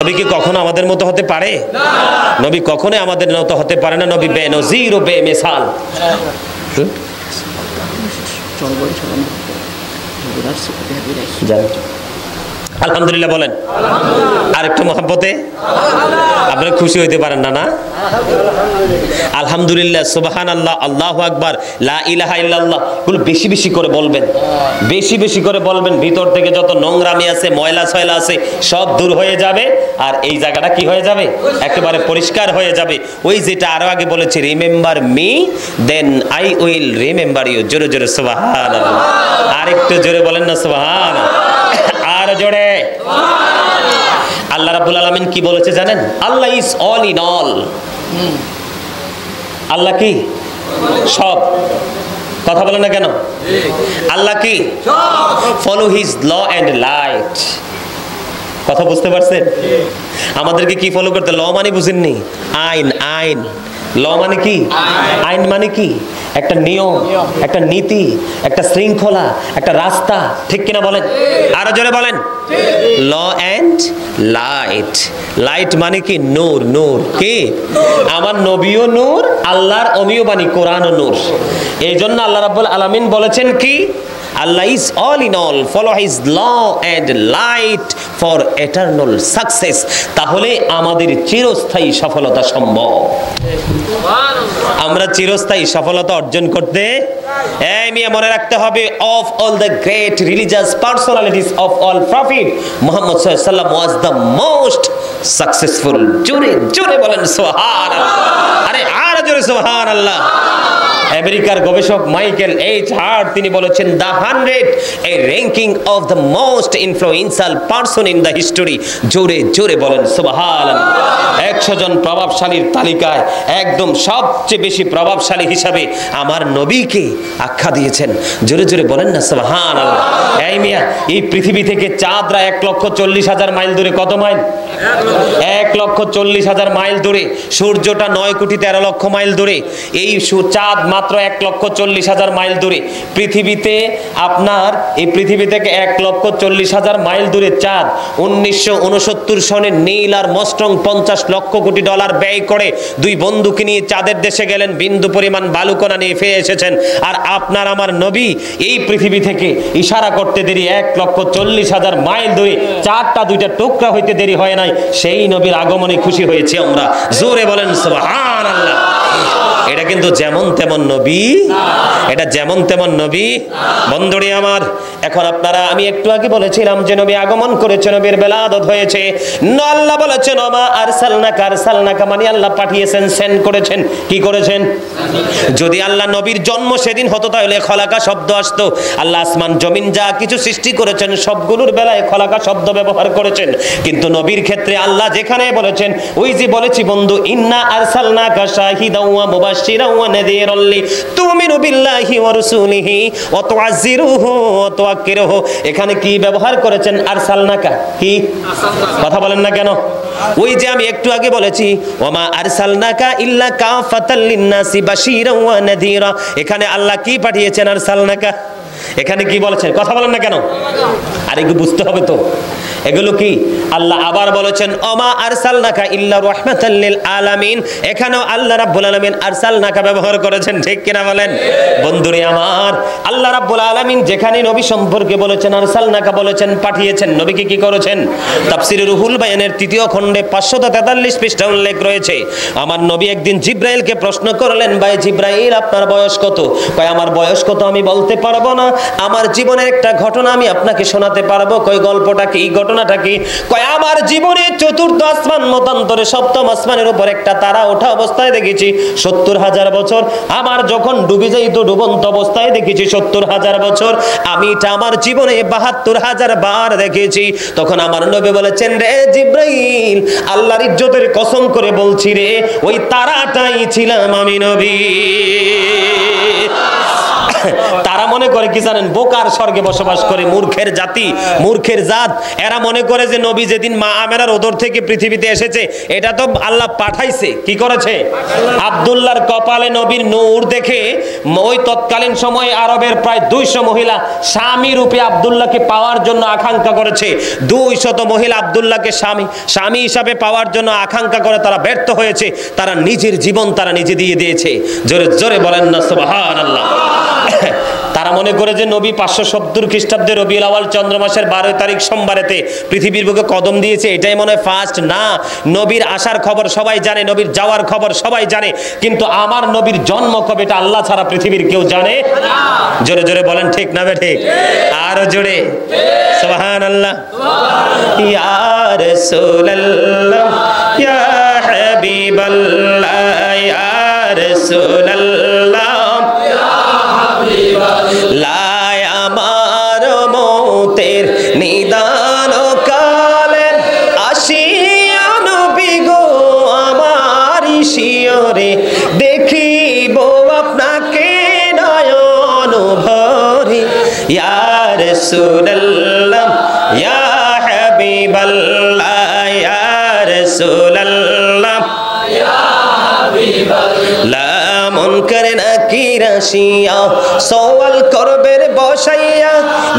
নবী কি কখনো আমাদের মতো হতে পারে না? নবী কখনো আমাদের মতো হতে পারে না। নবী বেনজির ও বেমিসাল। আলহামদুলিল্লাহ বলেন। আর একটু মহব্বতে আপনারা খুশি হইতে পারেন না? না, আলহামদুলিল্লাহ, সুবহানাল্লাহ, আল্লাহু আকবার, লা ইলাহা ইল্লাল্লাহ গুলো বেশি বেশি করে বলবেন, বেশি বেশি করে বলবেন। ভিতর থেকে যত নোংরামি আছে, ময়লা ছয়লা আছে, সব দূর হয়ে যাবে। আর এই জায়গাটা কি হয়ে যাবে? একেবারে পরিষ্কার হয়ে যাবে। ওই যেটা আরো আগে বলেছি, remember me then I will remember you. জোরে জোরে সুবহানাল্লাহ। আর একটু জোরে বলেন না সুবহানাল্লাহ। আর জোরে। আল্লাহ রাব্বুল আলামিন কি বলেছে জানেন? Allah is all in all. Allah কি সব? কথা বলেন না কেন? আল্লাহ কি follow his law and light. কথা বুঝতে পারছেন? আমাদেরকে কি ফলো করতে? ল মানে বুঝেননি? আইন। আইন, ল মানে কি? আইন মানে কি? একটা নিয়ম, একটা নীতি, একটা শৃঙ্খলা, একটা রাস্তা। ঠিক কিনা বলেন? আরো জোরে বলেন। ল এন্ড লাইট। লাইট মানে কি? নূর। নূর কি? আমার নবীও নূর, আল্লাহর অমীয় বাণী কোরআনও নূর। এই জন্য আল্লাহ রাব্বুল আলামিন বলেছেন কি? Allah is all in all, follow his law and light for eternal success. তাহলে আমাদের চিরস্থায়ী সফলতা সম্ভব। আমরা চিরস্থায়ী সফলতা অর্জন করতে এই মিয়া মনে রাখতে হবে, of all the great religious personalities of all prophet, Muhammad sallallahu alaihi wasallam was the most successful. জোরে জোরে বলেন সুবহানাল্লাহ। আরে আর জোরে সুবহানাল্লাহ। আমেরিকার গবেষক মাইকেল এইচ হার্ট তিনি বলেছেন, the 100 A ranking of the most influential person in the history. জোরে জোরে বলেন সুবহানাল্লাহ। 100 জন প্রভাবশালীর তালিকায় একদম সবচেয়ে বেশি প্রভাবশালী হিসাবে আমার নবীকে আখ্যা দিয়েছেন। জোরে জোরে বলেন না সুবহানাল্লাহ। এই মিয়া, এই পৃথিবী থেকে চাঁদরা 1,40,000 মাইল দূরে। কত মাইল? 1,40,000 মাইল দূরে। সূর্যটা 9,13,00,000 মাইল দূরে। এই চাঁদ মাত্র 1,40,000 মাইল দূরে। পৃথিবীতে আপনার এই পৃথিবী থেকে 1,40,000 মাইল দূরে চাঁদ। 1969 সনে নীল আর মস্ট্রং $50 লক্ষ কোটি ব্যয় করে দুই বন্ধুকে নিয়ে চাঁদের দেশে গেলেন, বিন্দু পরিমাণ বালুকণা নিয়ে ফিরে এসেছেন। আর আপনার আমার নবী এই পৃথিবী থেকে ইশারা করতে দেরি 1,40,000 মাইল দূরে। চারটা দুইটা টুকরা হইতে দেরি হয় নাই। সেই নবীর আগমনে খুশি হয়েছে আমরা। জোরে বলেন সুবহানাল্লাহ। এটা কিন্তু যেমন তেমন নবী, এটা যেমন তেমন নবী। বন্ধুরে আমার, এখন আপনারা, আমি একটু আগে বলেছিলাম যে নবী আগমন করেছে, নবীর বেলাদত হয়েছে। আল্লাহ বলেছেন ওমা আরসালনাকা, আরসালনাকা মানে আল্লাহ পাঠিয়েছেন, সেন্ড করেছেন। কি করেছেন? যদি আল্লাহ নবীর জন্ম সেদিন হতো তাহলে খলাকা শব্দ আসতো। আল্লাহ আসমান জমিন যা কিছু সৃষ্টি করেছেন সবগুলোর বেলায় খলাকা শব্দ ব্যবহার করেছেন। কিন্তু নবীর ক্ষেত্রে আল্লাহ যেখানে বলেছেন, ওই যে বলেছি বন্ধু, ইন্না আরসালনাকা শাহিদাও ওয়া মুবাশশিরাও ওয়া নাযীরাল লিতুমিনু বিল্লাহি ওয়া রাসূলিহি ওয়া তুআযজিরুহু ওয়া তুওয়াক্কিরুহু। এখানে কি ব্যবহার করেছেন? আরসালনাকা। কি কথা বলেন না কেন? ওই যে আমি একটু আগে বলেছি ওমা আরসালনাকা ইল্লা কাফাতাল লিন্নাসি বাশীরা ওয়া নাযীরা। এখানে আল্লাহ কি পাঠিয়েছেন? আরসালনাকা। এখানে কি বলেছেন? কথা বলেন না কেন? আর এগুলো বুঝতে হবে তো। এগুলো কি আল্লাহ আবার বলেছেন ওমা আরসালনাকা ইল্লা রাহমাতাল লিল আলামিন। এখানেও আল্লাহ রাব্বুল আলামিন আরসালনাকা ব্যবহার করেছেন। ঠিক কিনা বলেন? বন্ধুরে আমার, আল্লাহ রাব্বুল আলামিন যেখানে নবী সম্পর্কে বলেছেন আরসালনাকা বলেছেন, পাঠিয়েছেন, নবীকে কি করেছেন? তাফসীরে রুহুল বায়ানের 3য় খণ্ডে 543 পৃষ্ঠা উল্লেখ রয়েছে। আমার নবী একদিন জিবরাইলকে প্রশ্ন করলেন, ভাই জিবরাইল আপনার বয়স কত? কয় আমার বয়স কত আমি বলতে পারবো না, আমার জীবনের একটা ঘটনা আমি আপনাকে শোনাতে পারবো। কই গল্পটা কি? ঘটনাটা কি? কয় আমার জীবনে 4র্থ আসমান মতান্তরে 7ম আসমানের উপর একটা তারা ওঠা অবস্থায় দেখেছি 70,000 বছর। আমার যখন ডুবে যাইত ডুবন্ত অবস্থায় দেখেছি 70,000 বছর। আমি এটা আমার জীবনে 72,000 বার দেখেছি। তখন আমার নবী বলেছেন, রে জিবরাইল, আল্লাহর ইজ্জতের কসম করে বলছি রে, ওই তারাটাই ছিলাম আমি নবী। তারা মনে মনে করে কি জানেন, বোকার স্বর্গে বসবাস করে, মূর্খের জাতি, মূর্খের জাত। এরা মনে করে যে নবী যেদিন মা আমেনার ওদর থেকে পৃথিবীতে এসেছে এটা তো আল্লাহ পাঠাইছে। কি করেছে? আব্দুল্লাহর কপালে নবীর নূর দেখে ওই তৎকালীন সময়ে আরবের প্রায় 200 মহিলা স্বামী রূপে আব্দুল্লাহকে পাওয়ার জন্য আকাঙ্ক্ষা করেছে। 200 মহিলা আব্দুল্লাহকে স্বামী হিসাবে পাওয়ার জন্য আকাঙ্ক্ষা করে তারা ব্যর্থ হয়েছে। তারা নিজের জীবন তারা নিজে দিয়ে দিয়েছে। জোরে জোরে বলেন না সুবহানাল্লাহ। তারা মনে করে যে নবী 570 খ্রিস্টাব্দে রবিউল আউয়াল চন্দ্র মাসের 12 তারিখ সোমবারেতে পৃথিবীর বুকে কদম দিয়েছে, এটাই মনে হয় ফার্স্ট। না, নবীর আসার খবর সবাই জানে, নবীর যাওয়ার খবর সবাই জানে, কিন্তু আমার নবীর জন্ম কবে এটা আল্লাহ ছাড়া পৃথিবীর কেউ জানে না। জোরে জোরে বলেন ঠিক না ঠিক? আরো জোরে সুবহানাল্লাহ। ইয়া রাসূলুল্লাহ ইয়া হাবিবাল্লাহ ইয়া রাসূলুল্লাহ লাই আমার মৌতের নিদান কালে আসিয়া নবী গো আমার শিয়রে দেখিব আপনাকে নয়ন ভরে। ইয়া রাসূলুল্লাহ ইয়া হাবিবাল্লাহ ইয়া রাসূলুল্লাহ ইয়া হাবিবাল্লাহ মন করে না কি রাশিয়া সওয়াল করবে বসাইয়া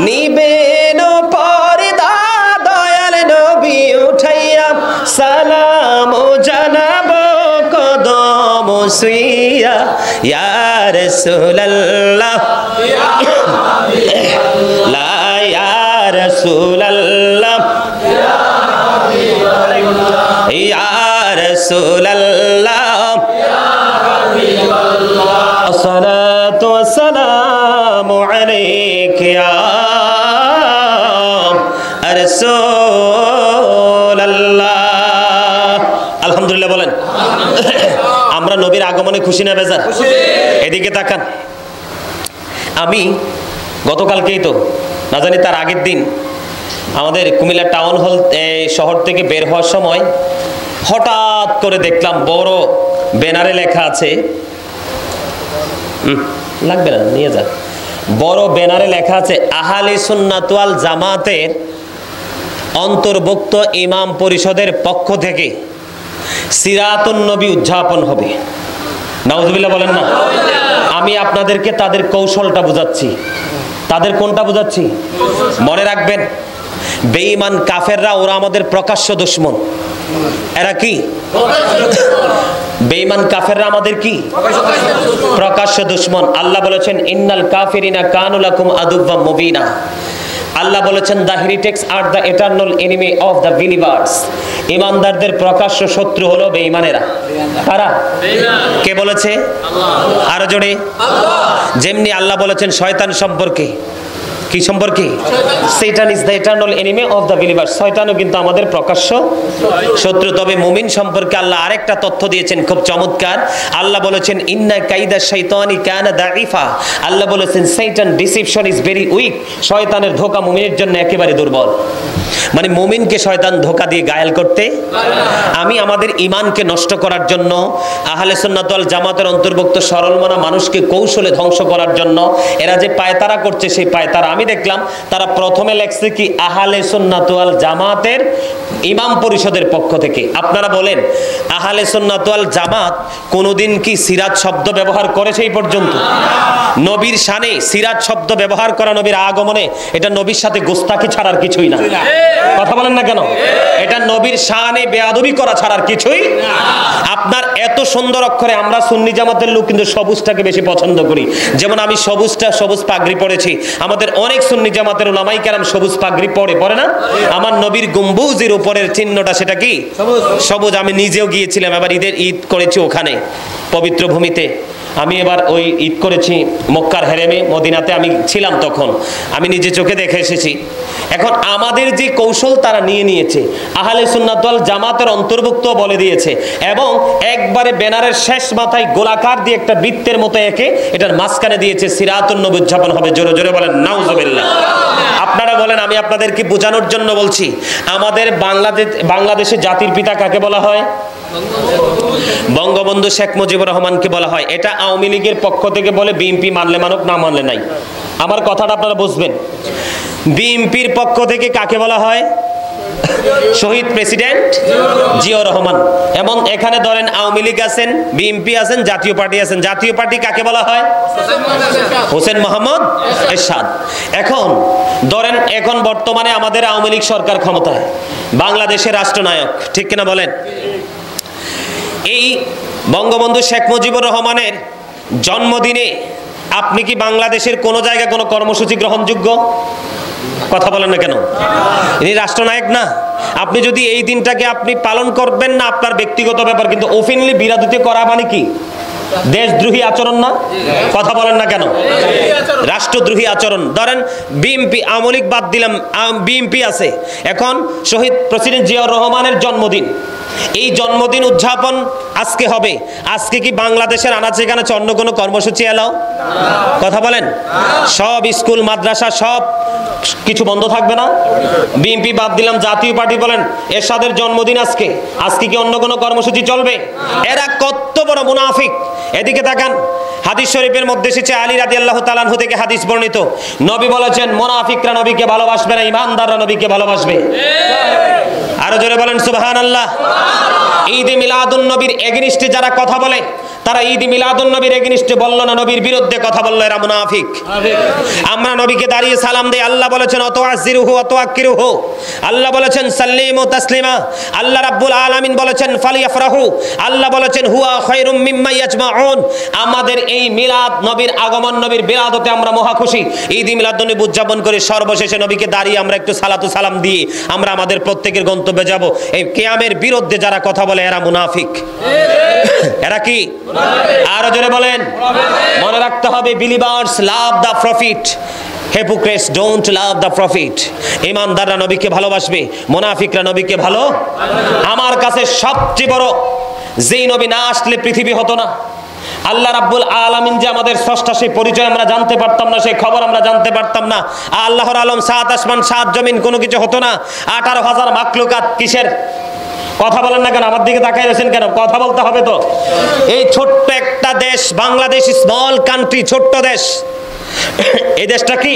নিবেন পর্দা দয়াল নবী উঠাইয়া সালাম জানাবো কদম সুইয়া। ইয়া রাসূলুল্লাহ ইয়া হাবিবাল্লাহ ইয়া রাসূলুল্লাহ ইয়া হাবিবাল্লাহ ইয়া রাসূলুল্লাহ الصلاة والسلام عليك يا رسول الله। আলহামদুলিল্লাহ বলেন। আমরা নবীর আগমনে খুশি না বেজার? এদিকে তাকান। আমি গতকালকেই তো না জানি তার আগের দিন আমাদের কুমিল্লা টাউন হল শহর থেকে বের হওয়ার সময় হঠাৎ করে দেখলাম বড় ব্যানারে লেখা আছে, লাগবে না নিয়ে যা, বড় ব্যানারে লেখা আছে আহলে সুন্নাত ওয়াল জামাতের অন্তর্ভুক্ত ইমাম পরিষদের পক্ষ থেকে সিরাতুন নবী উদযাপন হবে। নাউজুবিল্লাহ বলেন না। আমি আপনাদেরকে তাদের কৌশলটা বুঝাচ্ছি। তাদের কোনটা বুঝাচ্ছি? মনে রাখবেন, বেঈমান কাফেররা ওরা আমাদের প্রকাশ্য দুশমন। এরা কি? বেঈমান কাফেররা আমাদের কি? প্রকাশ্য দুশমন। আল্লাহ বলেছেন ইন্নাল কাফিরিনা কানু লাকুম আদুওয়াম মুবিনা। আল্লাহ বলেছেন the heretics are the eternal enemy of the believers. ঈমানদারদের প্রকাশ্য শত্রু হলো বেঈমানেরা। কারা? কে বলেছে? আল্লাহ। আরো জোরে আল্লাহ। যেমনি আল্লাহ বলেছেন শয়তান সম্পর্কে, কি সম্পর্কে? Satan is the eternal enemy of the believers. শয়তানও কিন্তু আমাদের প্রকাশ্য শত্রু। তবে মুমিন সম্পর্কে আল্লাহ আরেকটা তথ্য দিয়েছেন খুব চমৎকার। আল্লাহ বলেছেন ইন্না কাইদা শাইতানি কানা দাঈফা। আল্লাহ বলেছেন শয়তান ডিসিপশন ইজ ভেরি উইক। শয়তানের ধোঁকা মুমিনের জন্য একেবারে দুর্বল। মানে মুমিনকে শয়তান ধোঁকা দিয়ে গায়েল করতে, আমি আমাদের ঈমানকে নষ্ট করার জন্য আহলে সুন্নাত ওয়াল জামাতের অন্তর্ভুক্ত সরলমনা মানুষকে কৌশলে ধ্বংস করার জন্য এরা যে পায়তারা করছে, সেই পায়তারা আমি দেখলাম তারা প্রথমে লেখছে কি আহলে সুন্নাত ওয়াল জামাতের ইমাম পরিষদের পক্ষ থেকে। আপনারা বলেন আহলে সুন্নাত ওয়াল জামাত কোনোদিন কি সিরাত শব্দ ব্যবহার করেছে এই পর্যন্ত? নবীর শানে সিরাত শব্দ ব্যবহার করা নবীর আগমনে এটা নবীর সাথে গোস্তাকি ছাড়ার কিছুই না। কথা বলেন না কেন? এটা নবীর শানে বেয়াদবি করা ছাড়ার কিছুই না। আপনার এত সুন্দর অক্ষরে আমরা সুন্নি জামাতের লোক কিন্তু সবুজটাকে বেশি পছন্দ করি। যেমন আমি সবুজ পাগড়ি পরেছি, আমাদের অনেক সুন্নি জামাতের উলামায়ে কেরাম সবুজ পাগড়ি পরে না? আমার নবীর গম্বুজের উপরের চিহ্নটা সেটা কি? সবুজ। আমি নিজেও গিয়েছিলাম, এবার ঈদ করেছি ওখানে পবিত্র ভূমিতে। আমি এবার ওই ঈদ করেছি মক্কার হেরেমে, মদিনাতে আমি ছিলাম তখন, আমি নিজে চোখে দেখে এসেছি। এখন আমাদের যে কৌশল তারা নিয়ে নিয়েছে, আহলে সুন্নাত ওয়াল জামাতের অন্তর্ভুক্ত বলে দিয়েছে, এবং একবারে ব্যানারের শেষ মাথায় গোলাকার দিয়ে একটা বৃত্তের মতো এঁকে এটার মাঝখানে দিয়েছে সিরাতুন নবী উদযাপন হবে। জোরে জোরে বলেন নাউজুবিল্লাহ। আপনারা বলেন, আমি আপনাদেরকে বোঝানোর জন্য বলছি, আমাদের বাংলাদেশে জাতির পিতা কাকে বলা হয়? বঙ্গবন্ধু শেখ মুজিবুর রহমানকে বলা হয়। এটা আওয়ামী লীগের পক্ষ থেকে বলে, বিএনপি মানলে মানুক না মানলে নাই। আমার কথাটা আপনারা বুঝবেন। বিএনপির পক্ষ থেকে কাকে বলা হয়? শহীদ প্রেসিডেন্ট জিয়াউর রহমান। এমন এখানে ধরেন আওয়ামী লীগ আছেন, বিএনপি আছেন, জাতীয় পার্টি আছেন। জাতীয় পার্টি কাকে বলা হয়? হোসেন মোহাম্মদ এরশাদ। এখন ধরেন এখন বর্তমানে আমাদের আওয়ামী লীগ সরকার ক্ষমতায়, বাংলাদেশের রাষ্ট্রনায়ক, ঠিক কিনা বলেন? এই বঙ্গবন্ধু শেখ মুজিবুর রহমানের জন্মদিনে আপনি কি বাংলাদেশের কোনো জায়গায় কোনো কর্মসূচি গ্রহণযোগ্য? কথা বলেন না কেন? ইনি রাষ্ট্রনায়ক না? আপনি যদি এই দিনটাকে আপনি পালন করবেন না, আপনার ব্যক্তিগত ব্যাপার, কিন্তু ওপেনলি বিরোধিতা করা মানে কি? দেশদ্রোহী আচরণ না? কথা বলেন না কেন? রাষ্ট্রদ্রোহী আচরণ। ধরেন বিএনপি, আওয়ামী লীগ বাদ দিলাম, বিএনপি আছে। এখন শহীদ প্রেসিডেন্ট জিয়াউর রহমানের জন্মদিন, এই জন্মদিন উদযাপন আজকে হবে। আজকে কি বাংলাদেশের আনাচে কানাচে অন্য কোনো কর্মসূচি এলাও? কথা বলেন। সব স্কুল মাদ্রাসা সব কিছু বন্ধ থাকবে না? বিএনপি বাদ দিলাম, জাতীয় পার্টি বলেন এরশাদের জন্মদিন আজকে, আজকে কি অন্য কোনো কর্মসূচি চলবে? এরা কত বড় মুনাফিক! এদিকে তাকান, হাদিস শরীফের মধ্যে এসেছে, আলী রাদিয়াল্লাহু তাআলা আনহু থেকে হাদিস বর্ণিত, নবী বলেছেন মুনাফিকরা নবীকে ভালোবাসবে না, ঈমানদাররা নবীকে ভালোবাসবে। আরো জোরে বলেন সুবহানাল্লাহ। ঈদে মিলাদুন নবীর এগেইনস্টে যারা কথা বলে, তারা ঈদে মিলাদুন নবীর এগেইনস্টে বলল না, নবীর বিরুদ্ধে কথা বলল, এরা মুনাফিক। আমরা নবীকে দাঁড়িয়ে সালাম দেই, আল্লাহ বলেছেন অতআযিরুহু অতআক্কিরুহু, আল্লাহ বলেছেন সাল্লিমু তাসলিমা, আল্লাহ রাব্বুল আলামিন বলেছেন ফালিয়াফরাহু, আল্লাহ বলেছেন হুয়া খায়রুম মিম্মা ইয়াজমাউন। আমাদের এই মিলাদ, নবীর আগমন, নবীর বিরাদতে আমরা মহা খুশি। ঈদ মিলাদুন নবী উদযাপন করে সর্বশেষে নবীকে দাঁড়িয়ে আমরা একটু সালাতু সালাম দিয়ে আমরা আমাদের প্রত্যেকের গন্তব্যে যাব। এই কিয়ামের বিরুদ্ধে যারা কথা বলে এরা মুনাফিক। এরা কি? আরো জোরে বলেন। মনে রাখতে হবে, believers love the profit, hypocrites don't love the prophet. ঈমানদাররা নবীকে ভালোবাসবে, মুনাফিকরা নবীকে ভালো। আমার কাছে সবচেয়ে বড়, যেই নবী না আসলে পৃথিবী হতো না। আল্লাহ রাব্বুল আলামিন যে আমাদের স্রষ্টা, সেই পরিচয় আমরা জানতে পারতাম না, সেই খবর আমরা জানতে পারতাম না। আল্লাহর আলম, সাত আসমান সাত জমিন, কোনো কিছু হতো না। 18,000 মাখলুকাত কিসের? কথা বলেন না কেন? আমার দিকে তাকাই রয়েছেন কেন? কথা বলতে হবে তো। এই ছোট্ট একটা দেশ বাংলাদেশ, স্মল কান্ট্রি, ছোট্ট দেশ। এই দেশটা কি?